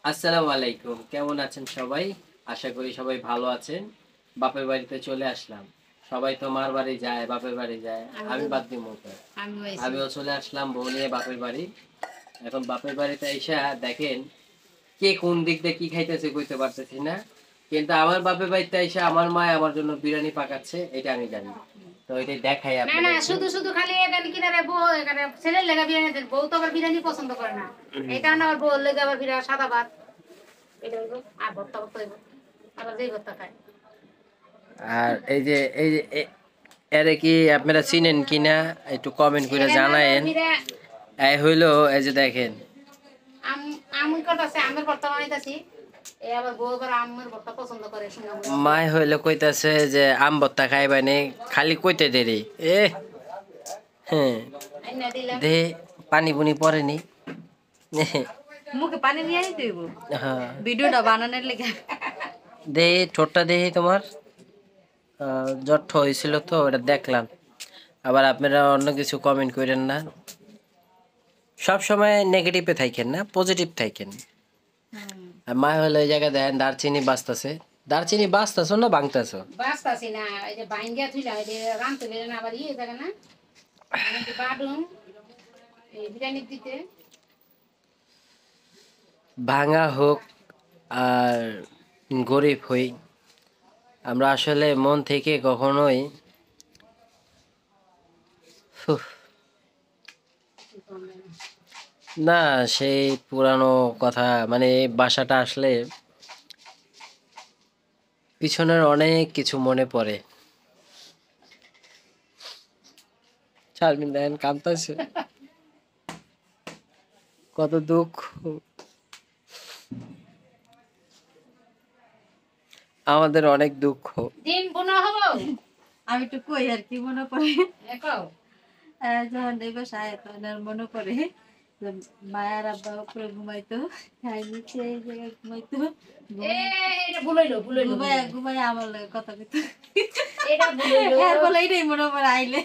আসসালামু আলাইকুম, কেমন আছেন সবাই? আশা করি সবাই ভালো আছেন। বাপের বাড়িতে চলে আসলাম। সবাই তো মার বাড়ি যায়, বাপের বাড়ি যায়। আমি বাদ দিমু কই? আমিও চলে আসলাম বউ নিয়ে বাপের বাড়ি। এখন বাপের বাড়িতে আইসা দেখেন কে কোন দিক দিয়ে কি খাইতেছে কইতে পারতেছি না। কিন্তু আমার বাপের বাড়িতে আইসা আমার মা আমার জন্য বিরিয়ানি পাকাচ্ছে, এটা আমি জানি। তো এটাই দেখাই না না, আপনাদের। শুধু শুধু খালি এখানে কিনারে বউ এখানে ছেলের লেগা বিরিয়ানি দেন, বউ তো আবার বিরিয়ানি পছন্দ করে না। এই কারণে আবার বউর লেগে আবার বিরিয়ানি সাদা ভাত এটা হইব আর ভর্তা ভর্তা হইব, আবার যেই ভর্তা খায়। আর এই যে এরে কি আপনারা চিনেন কিনা একটু কমেন্ট করে এখানে হলো জানায়েন। এই হইলো এই যে দেখেন আমি করতেছি আমের ভর্তা বানাইতেছি, এই আবার বউ আবার আমের ভর্তা পছন্দ করে শুনে মায় হইলো কইতাছে যে আম ভর্তা খাইবানি, খালি কইতে দেরি এ হ্যাঁ আইনা দিলাম। দে পানি বুনি পড়েনি। মুখে পানি নিয়ে আইতে হইব হ্যাঁ ভিডিওটা বানানোর লেগে। দে ঠোঁটটা দেখি তোমার জট হয়েছিল তো এটা দেখলাম। আবার আপনারা অন্য কিছু কমেন্ট করেন না, সব সময় নেগেটিভে থাকেন না, পজিটিভ থাকেন। আর মা হলো এই জায়গায় দেখেন দারচিনি বাজতাছে। দারচিনি বাজতাছো না ভাঙতাছো? বাঁচতাছি না, এই যে বাইঙ্গা থুইলাম, এই যে রানতে গেলে না আবার ইয়ে থাকে না, বাডুম এই বিরিয়ানি দিতে। ভাঙা হোক আর গরিব হই, আমরা আসলে মন থেকে কখনোই উফ, না সেই পুরানো কথা, মানে এই বাসাটা আসলে পিছনের অনেক কিছু মনে পড়ে। চারমিন দেখেন কাঁদতেছে, কত দুঃখ। আমাদের অনেক দুঃখ। ডিম বোনা হবো আমি একটু কই আর কি মনে পড়ে, একো যখন এই বাসায় তখন আর মনে পড়ে যে মায়ের আব্বা উপরে ঘুমাইতো, খাই নিচে এই জায়গায় ঘুমাইতো, এটা ভুলাইলো ভুলাইলো ঘুমায় ঘুমায় আমার লাগে কথা কইতো। এটা ভুলাইলো এর বলে এটাই মনে পড়ে আইলে।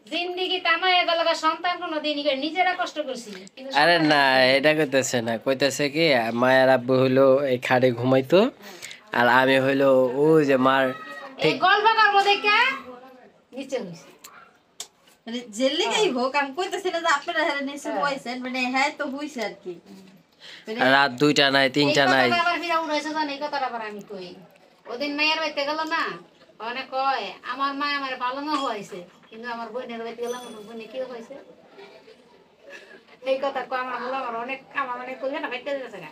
জিন্দেগি তামায় গেলগা সন্তান কোনো দিন নিজেরা কষ্ট করছি কিন্তু আরে সন্তান না, এটা কইতেছে না, কইতেছে কি মায়ের আব্বু হইলো এই খাটে ঘুমাইতো আর আমি হইলো ওই যে মার এই ঠিক। গল্প করবো দেখে নিচে হইছে মানে যে লেগেই হোক আমি কইতেছি না যে আপনারা হ্যাঁ নিচে হইছেন, মানে হ্যাঁ তো হইছে আর কি। মানে রাত 2টা নাই এই 3টা নাই। কথাটা আবার ফিরা উড়াইছে জান, এই কথাটা আবার আমি কই ওদিন মায়ের বাড়িতে গেল না, অনেক কয় আমার মা আমার পালনও হয়েছে কিন্তু আমার বোনের বাড়িতে গেলাম বোনে কি হয়েছে, এই কথা কয় আমার বলো আমার অনেক আমার অনেক কইলে না খাইতে দিতেছে না।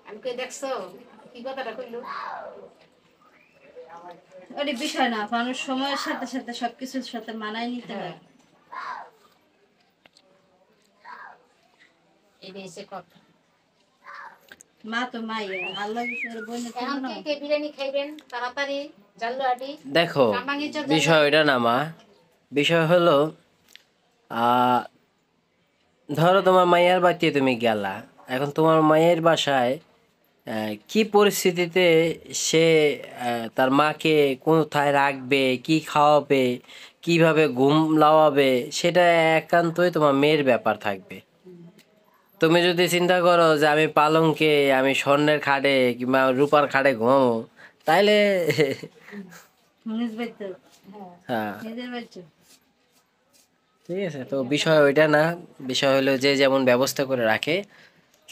আমি কই দেখছো কি কথাটা কইলো। ওটা বিষয় না, মানুষ সময়ের সাথে সাথে সবকিছুর সাথে মানায় নিতে হয়। এই হচ্ছে কথা। মা তো মাই, আল্লাহ বিষয়ের বোনের তো এখন না। কে কে বিরিয়ানি খাইবেন তাড়াতাড়ি জাল্লু আটি দেখো কামরাঙ্গি চর বিষয় ওইটা না মা, বিষয় হলো ধরো তোমার মায়ের বাড়িতে তুমি গেলা, এখন তোমার মায়ের বাসায় কি পরিস্থিতিতে সে তার মাকে কোথায় রাখবে, কি খাওয়াবে, কিভাবে ঘুম লাওয়াবে, সেটা একান্তই তোমার মেয়ের ব্যাপার থাকবে। তুমি যদি চিন্তা করো যে আমি পালঙ্কে, আমি স্বর্ণের খাটে কিংবা রূপার খাটে ঘুমাবো, তাইলে নিজ বাড়িতে, হ্যাঁ নিজের বাড়িতে। ঠিক আছে। তো বিষয় ওইটা না, বিষয় হলো যে যেমন ব্যবস্থা করে রাখে।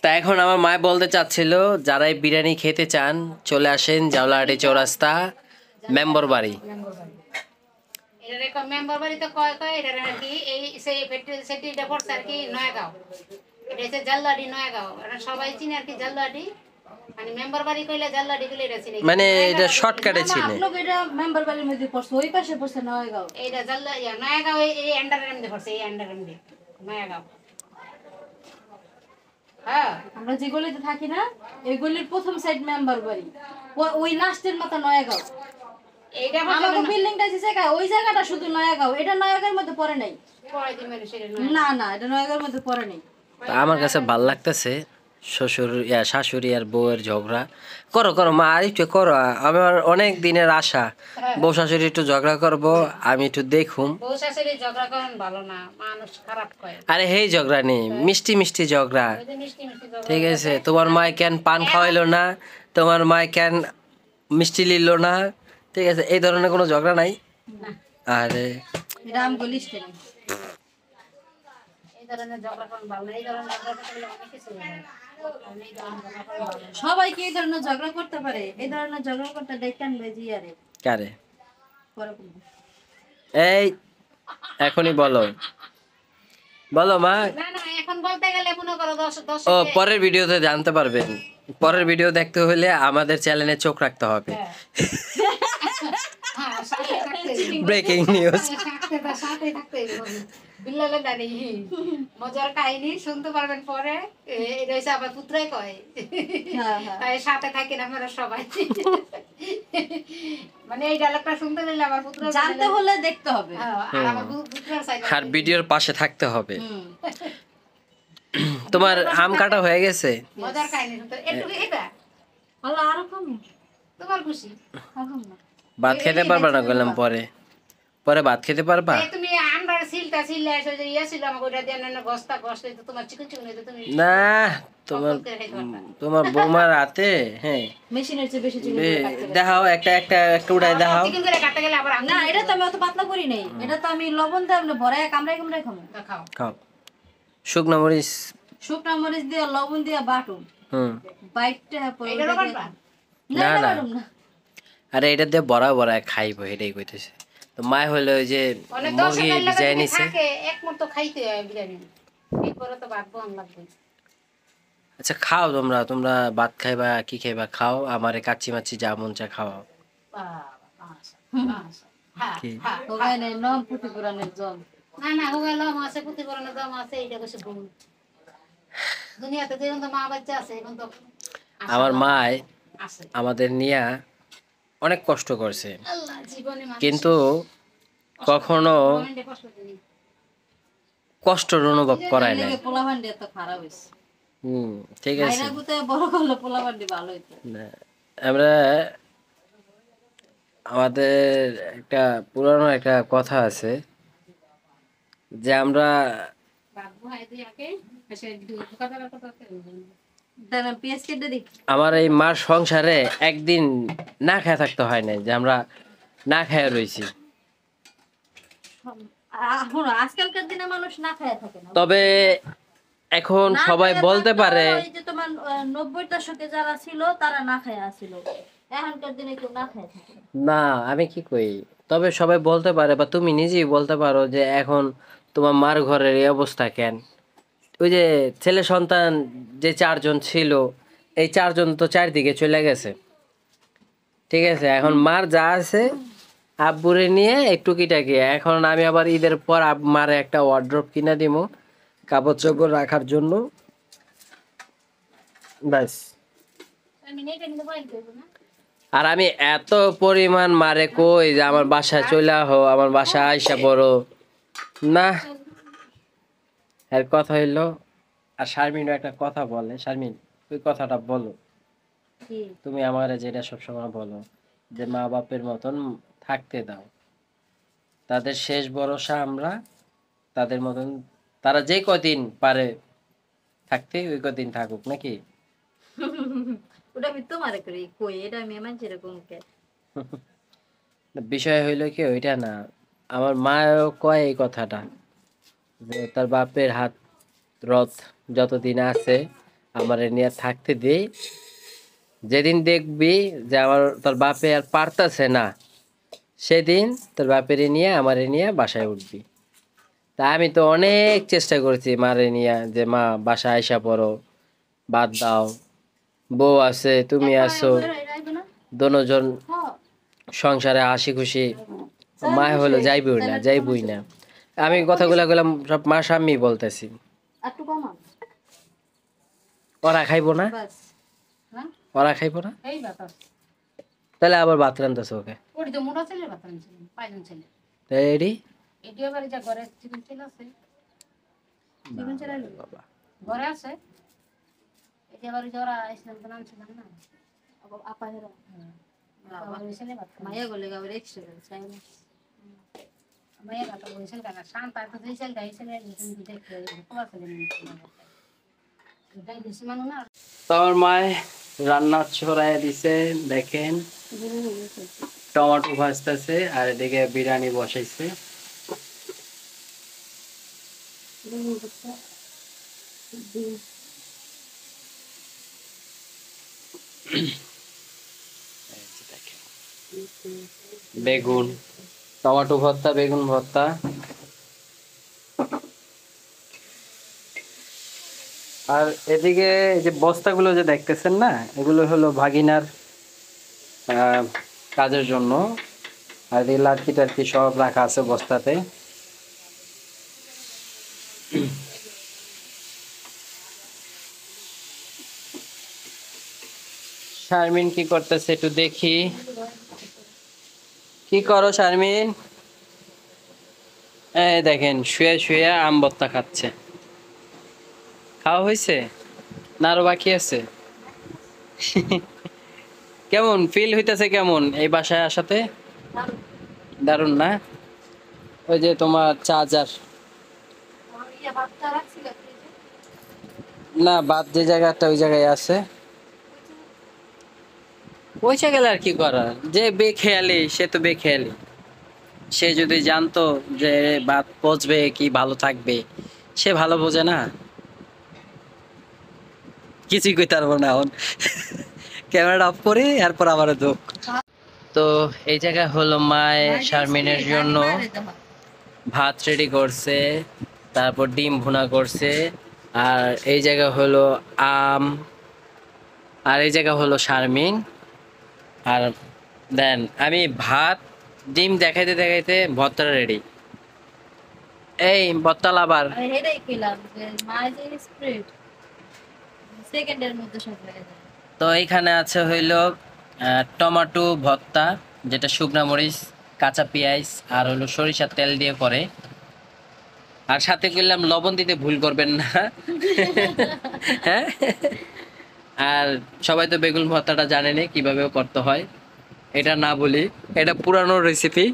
তা এখন আমার মা বলতে চাচ্ছিল যারাই বিরিয়ানি খেতে চান চলে আসেন জাউলাহাটি চৌরাস্তা মেম্বার বাড়ি। এটা রেকো মেম্বার বাড়িতে কয় কয় এটা আর কি এই সেই সেটিটা পড়ছে আর কি নয়াগাঁও, এটা হচ্ছে জাল্লাডি নয়াগাঁও, এটা সবাই চিনে আর কি জাল্লাডি, মানে মেম্বার বাড়ি কইলে জাল্লাডি কইলে এটা চিনে মানে এটা শর্টকাটে না ছিল। আপনাকে এটা মেম্বার বাড়ির মধ্যে পড়ছে, ওই পাশে পড়ছে নয়গাঁও। এইটা জাল্লা নয়াগাঁও এই আন্ডারের মধ্যে পড়ছে, এই আন্ডারের মধ্যে নয়াগাঁও। হ্যাঁ আমরা যে গলিতে থাকি না, এই গলির প্রথম সাইড মেম্বার বাড়ি, ওই লাস্টের মাথা নয়াগাঁও। এইটা আমাকে বিল্ডিংটা যে জায়গা, ওই জায়গাটা শুধু নয়াগাঁও, এটা নয়াগাঁওর মধ্যে পড়ে নাই। পড়াই দিই মানুষের না না, এটা নয়াগাঁওর মধ্যে পড়ে নাই। তা আমার কাছে ভাল লাগতেছে শাশুড়ি আর বউয়ের ঝগড়া করো করো মা, আর একটু করো, আমার অনেক দিনের আশা বউ শাশুড়ি একটু ঝগড়া করব, আমি একটু দেখুম। বউ শাশুড়ি ঝগড়া করেন ভালো না, মানুষ খারাপ কয়। আরে হেই ঝগড়া নেই, মিষ্টি মিষ্টি ঝগড়া। ওই যে মিষ্টি মিষ্টি ঝগড়া ঠিক আছে, তোমার মায় কেন পান খাওয়াইলো না, তোমার মায় কেন মিষ্টি লিল না, ঠিক আছে, এই ধরনের কোনো ঝগড়া নাই। না, আরে এটা আমগো লিস্টে নেই। এই ধরনের ঝগড়া করেন ভালো না, এই ধরনের ঝগড়া করলে অনেক কিছু হয়ে যায়। কারণ এই ধরনের ঝগড়া করেন ভালো না। সবাই কি এই ধরনের ঝগড়া করতে পারে? এই ধরনের ঝগড়া করতে দেখতেন বেজি আরে কারে পরে বলবো। এই এখনই বলো, বলো মা। না না, এখন বলতে গেলে মনে করো দশ ও পরের ভিডিওতে জানতে পারবেন, পরের ভিডিও দেখতে হলে আমাদের চ্যানেলে চোখ রাখতে হবে। Breaking news. মজার কাহিনী শুনতে পারবেন পরে। এটা হচ্ছে আবার পুত্রাই কয়, হ্যাঁ, হ্যাঁ। তাই সাথে থাকেন আপনারা সবাই। মানে এই ডায়লগটা শুনতে নিলে আমার পুত্র জানতে হলে দেখতে হবে। আর আমার পুত্রের সাইড আর ভিডিওর পাশে থাকতে হবে। হুম। তোমার আম কাটা হয়ে গেছে? মজার কাহিনী শুনতে একটু এটা আল্লাহ আরো কম তোমার খুশি। এখন না। ভাত খেতে পারবা না বললাম, পরে পরে ভাত খেতে পারবা এই তুমি আমরা সিলটা সিললে এসে যে ইয়া ছিল আমাকে ওটা দিয়ে না গস্তা গস্ত তো তোমার চিকন চিকন হইতো তুমি না, তোমার তোমার বৌমার হাতে, হ্যাঁ মেশিনের চেয়ে বেশি চিনি দেখাও, একটা একটা একটা উড়াই দেখাও। চিকন করে কাটতে গেলে আবার না, এটা তো আমি অত পাতলা করি নাই। এটা তো আমি লবণ দিয়ে আমরা ভরে কামড়াই কামড়াই খাবো। খাও। খাও, শুকনো মরিচ, শুকনা মরিচ দিয়ে লবণ দিয়ে বাটুন, বাইটটা পরে এটা ওটা দিয়ে- করবা? না, না, এটা না। বাটুম না। আরে এটা দিয়ে বড়া বড়া খাইবো, এটাই কইতেছে। তো মায় হলো ওই যে অনেক মুরগি দর্শকের লাগা ভিজাই যদি নিছে। থাকে এক মুঠ তো খাইতে হয় বিরিয়ানি। এরপরে তো ভাত বন লাগবে। আচ্ছা খাও, তোমরা তোমরা ভাত খাইবা কি খাইবা খাও, আমারে কাচ্চি মাচ্চি যা মন চা খাওয়াও। বাবা, মাশা, মাশা। হ্যাঁ, কি? হ্যাঁ। ওখানে নেই নম পুঁতি পুরাণের জল। না না হোগেল আছে প্রতিবরণে দাম আছে এইটা কইছে ভুল। দুনিয়াতে যেরকম তো মা বাচ্চা আছে এখন তো আমার মায় আছে। আমাদের নিয়া অনেক কষ্ট করছে, আল্লাহ জীবনে মানুষ কিন্তু কখনো মাইন্ডে কষ্ট দিনি। কষ্টর অনুভব করায় নাই। লেগে পোলাভান্ডি এত খারাপ হয়েছে। ঠিক আছে। ভাইরা গুতে বড় করলে পোলাভান্ডি ভালো হইতো। না, আমরা আমাদের একটা পুরানো একটা কথা আছে যে আমরা বাবু হাই তুই আকে এসে ধোকা দেওয়ার কথা আছে। দাঁড়া পেঁয়াজ কেটে দিই। আমার এই মার সংসারে একদিন না খেয়ে থাকতে হয় নাই, যে আমরা না খেয়ে রয়েছি। এখন আজকালকার দিনে মানুষ না খায় থাকে না। তবে এখন না সবাই খায়া বলতে থাকতো, পারে, ওই যে তোমার 90 দশকে যারা ছিল তারা না খায় আসিল। এখনকার দিনে কেউ না খায় থাকে না। না আমি কি কই, তবে সবাই বলতে পারে বা তুমি নিজেই বলতে পারো যে এখন তোমার মার ঘরের এই অবস্থা কেন। ওই যে ছেলে সন্তান যে 4 জন ছিল, এই 4 জন তো চারদিকে চলে গেছে। ঠিক আছে, এখন মার যা আছে আব্বুরে নিয়ে একটু কিটাকি, এখন আমি আবার ঈদের পর মারে একটা ওয়ার্ড্রপ কিনা দিমু কাপড় চোপড় রাখার জন্য, ব্যাস। আমি নেটে নিতে পারি কইব না। আর আমি এত পরিমাণ মারে কই যে আমার বাসায় চলে আহো, আমার বাসায় আইসা পড়ো না। এর কথা হইলো, আর শারমিনও একটা কথা বলে, শারমিন ওই কথাটা বলো। কি? তুমি আমার যেটা সবসময় বলো যে মা বাপের মতন থাকতে দাও, তাদের শেষ ভরসা আমরা, তাদের মতন তারা যে কদিন পারে থাকতে ওই কদিন থাকুক নাকি। ওটা আমি তোমারে করি কই, এটা আমি মানুষের কোনকে। বিষয় হইলো কি ওইটা না, আমার মাও কয় এই কথাটা যে তার বাপের হাত রথ যতদিন আছে আমারে নিয়ে থাকতে দে, যেদিন দেখবি যে আমার তোর বাপে আর পারতাছে না, সেদিন তোর বাপেরে নিয়ে আমারে নিয়ে বাসায় উঠবি। তা আমি তো অনেক চেষ্টা করছি মারে নিয়ে, যে মা বাসায় আইসা পড়ো, বাদ দাও, বউ আছে তুমি আছো, দোনোজন হ্যাঁ, সংসারে হাসি খুশি। মা হলো যাইবই না, যাইবই না। আমি কথাগুলা গেলাম সব মা সামনেই বলতেছি, একটু কমান ওরা খাইবো না, বাস। হ্যাঁ ওরা খাইবো না, এই ব্যাপার। তাহলে আবার ভাত রান্তাছে ওকে। ওই তো মোটা ছেলে বাতান ছিল, পাইজন ছেলে। তাই এডি এটিও বাড়ি যা ঘরে চিকন ছেলে আছে। চিকন ছেলে বাবা, ঘরে আছে। এই যে আবার ওই যে ওরা আসলাম তো নাম ছিলাম না আপা হেরা আবার ওই ছেলে ভাত খায়। মাইয়া গলে গাবে এক্সট্রা চাই না মায়ের কথা বলছেন কেন শান্ত আর তো দুই ছেলে গাই ছেলে তুমি দেখতে খবর করে নিতে এটাই বেশি মানুষ না তো আমার মায় রান্না ছড়াইয়া দিছে দেখেন, টমেটো ভাজতেছে আর এদিকে বিরিয়ানি বসাইছে। এই যে দেখেন, বেগুন, টমেটো ভর্তা, বেগুন ভর্তা। আর এদিকে এই যে বস্তাগুলো যে দেখতেছেন না, এগুলো হলো ভাগিনার কাজের জন্য। আর এই লাটকি টাটকি সব রাখা আছে বস্তাতে। শারমিন কি করতেছে একটু দেখি। কি করো শারমিন? এই দেখেন শুয়ে শুয়ে আম ভর্তা খাচ্ছে। খাওয়া হয়েছে না আরো বাকি আছে? কেমন ফিল হইতেছে, কেমন এই বাসায় আসাতে? দারুণ না? ওই যে তোমার চার্জার ভাতটা রাখছিল না, বাদ যে জায়গাটা ওই জায়গায় আছে, ওই জায়গায় আর কি করার, যে বেখেয়ালি সে তো বেখেয়ালি। সে যদি জানতো যে বাদ পচবে কি ভালো থাকবে, সে ভালো বোঝে না, কিছুই কইতে পারবো না এখন। ক্যামেরাটা অফ করে এরপর আবার দুঃখ। তো এই জায়গা হলো মায় শারমিনের জন্য ভাত রেডি করছে, তারপর ডিম ভুনা করছে, আর এই জায়গা হলো আম, আর এই জায়গা হলো শারমিন। আর দেন আমি ভাত ডিম দেখাইতে দেখাইতে ভর্তাটা রেডি। এই ভর্তা লাবার আমি হেডাই কইলাম যে মাই যে স্প্রিট সেকেন্ডের মধ্যে সব হয়ে যায় তো এইখানে আছে হইলো টমেটো ভর্তা, যেটা শুকনা মরিচ, কাঁচা পেঁয়াজ আর হলো সরিষার তেল দিয়ে করে। আর সাথে করলাম লবণ দিতে ভুল করবেন না। হ্যাঁ, আর সবাই তো বেগুন ভর্তাটা জানেনি কিভাবে করতে হয়, এটা না বলি, এটা পুরানো রেসিপি।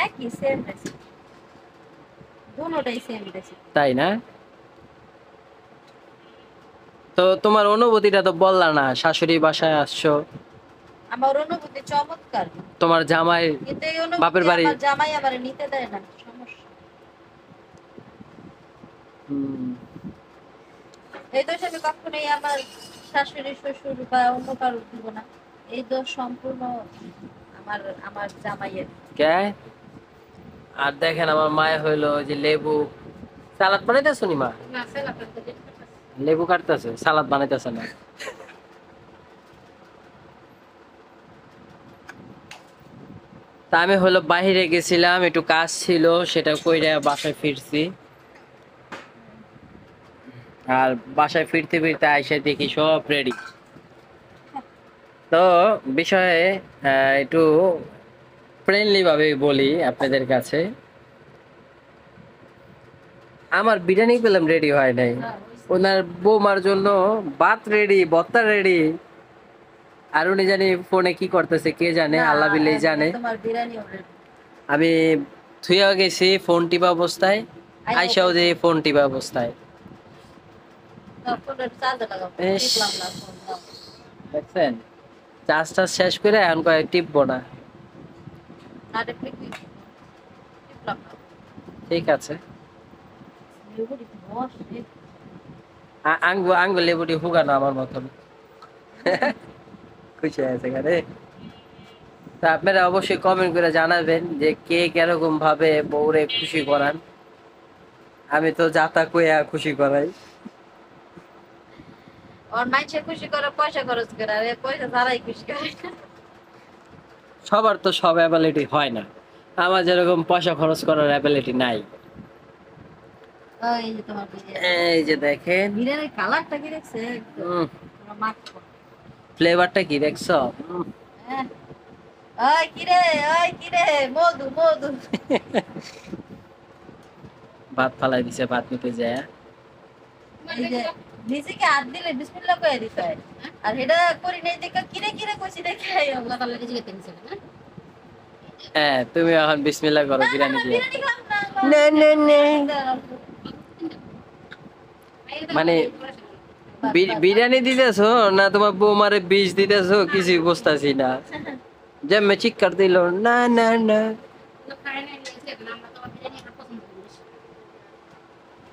একই সেম রেসিপি দুটোটাই সেম রেসিপি তাই না? তো তোমার অনুভূতিটা তো বললা না, শাশুড়ি বাসায় আসছো, আমার অনুভূতি চমৎকার তোমার জামাই কিন্তু এই বাপের অনুভূতি বাড়ি। আমার জামাই আমার নিতে দেয় না সমস্যা হুম, এই দোষ আমি কখনোই আমার শাশুড়ি শ্বশুর বা অন্য কারোর দিব না এই দোষ সম্পূর্ণ আমার আমার জামাইয়ের কে? আর দেখেন আমার মায়ে হইলো ওই যে লেবু সালাদ বানাইতেছো নি মা? না ছেলে আপনার তো লেবু কাটতেছে, সালাদ বানাইতেছে না। তা আমি হলো বাইরে গেছিলাম, একটু কাজ ছিল, সেটা কইরা বাসায় ফিরছি। আর বাসায় ফিরতে ফিরতে আইসা দেখি সব রেডি। তো বিষয়ে একটু ফ্রেন্ডলি ভাবে বলি আপনাদের কাছে, আমার বিরিয়ানি পেলাম রেডি হয় নাই, ওনার বৌমার জন্য ভাত রেডি, ভর্তা রেডি, আর উনি জানি ফোনে কি করতেছে কে জানে, আল্লাহ বিল্লাহ জানে। তোমার বিরিয়ানি অলরেডি আমি থুইয়া গেছি ফোন টিপা অবস্থায়, আইসাও যে ফোন টিপা অবস্থায়। ফোনের চার্জ লাগাও ইস, টিপলাম না ফোন দাও দেখছেন চার্জ টার্জ শেষ করে এখন কয় টিপবো না। না টিপলে কি টিপলাম না ঠিক আছে, লেবুটি বস আঙ্গু লেবুটি হুগানো আমার মতন। খুশি আছে এখানে। তা আপনারা অবশ্যই কমেন্ট করে জানাবেন যে কে কিরকম ভাবে বউরে খুশি করান। আমি তো যাতা কইয়া খুশি করাই। ওর মাইছে খুশি করে পয়সা খরচ করে আর এ পয়সা ছাড়াই খুশি করে সবার তো সব অ্যাবিলিটি হয় না, আমার যেরকম পয়সা খরচ করার অ্যাবিলিটি নাই। এই যে তোমার বিরিয়ানি এই যে দেখেন বিরিয়ানির কালারটা কি দেখছে মাখো ফ্লেভারটা কি দেখছো? হ্যাঁ ওই কিরে মধু মধু ভাত ফালাই দিছে ভাত নিতে যায়। এই যে নিজেকে হাত দিলে বিসমিল্লাহ কয়ে দিতে হয়। আর এটা করি নাই দেখে কিরে কিরে কইছি দেখে এই অবস্থা। আল্লাহ তাআলা রিজিকে তিনছিল না হ্যাঁ, তুমি এখন বিসমিল্লাহ করো না, না, বিরিয়ানি না, দিয়ে। বিরিয়ানি খাবো না, না, না, না। মানে বিরিয়ানি দিতেছো না তোমার বৌমারে বিষ দিতেছো কিছুই বুঝতেছি না। যে মে চিৎকার দিল, না না না।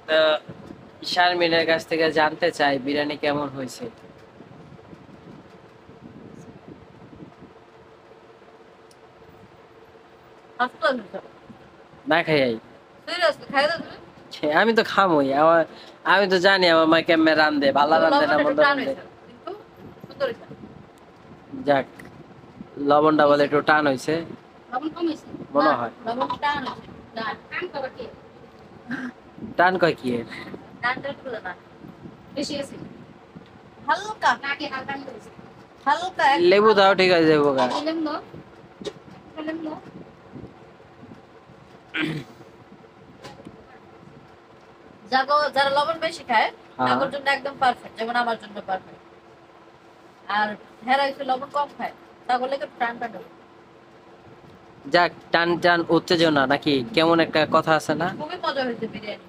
তো শারমিনের কাছ থেকে জানতে চাই বিরিয়ানি কেমন হয়েছে। না খাই আমি তো খামই আমার, আমি তো জানি আমার মা কেমনে রান্ধে, ভালো রান্ধে না মন্দ রান্ধে। যাক, লবণটা বলে একটু টান হয়েছে লবণ কম হয়েছে মনে হয়। কাম করো কি টান কয় কি এর? বেশি আছে হালকা নাকি হালকা হয়েছে হালকা লেবু দাও ঠিক আছে যাবো গা। দিলাম না দিলাম না যারা লবণ বেশি খায় হ্যাঁ। তাদের জন্য একদম পারফেক্ট, যেমন আমার জন্য পারফেক্ট। আর হেরা একটু লবণ কম খায় তাহলে একটু টান টান হবে। যাক, টান টান উত্তেজনা নাকি কেমন একটা কথা আছে না। খুবই মজা হয়েছে বিরিয়ানি।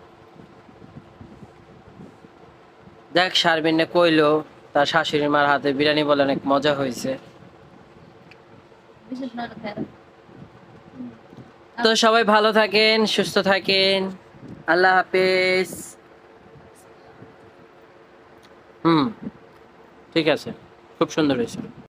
যাক, শারমিনে কইলো তার শাশুড়ি মার হাতে বিরিয়ানি বলে অনেক মজা হয়েছে। বিশেষ না খেয়ে তো সবাই ভালো থাকেন, সুস্থ থাকেন, আল্লাহ হাফেজ। ঠিক আছে, খুব সুন্দর হয়েছে।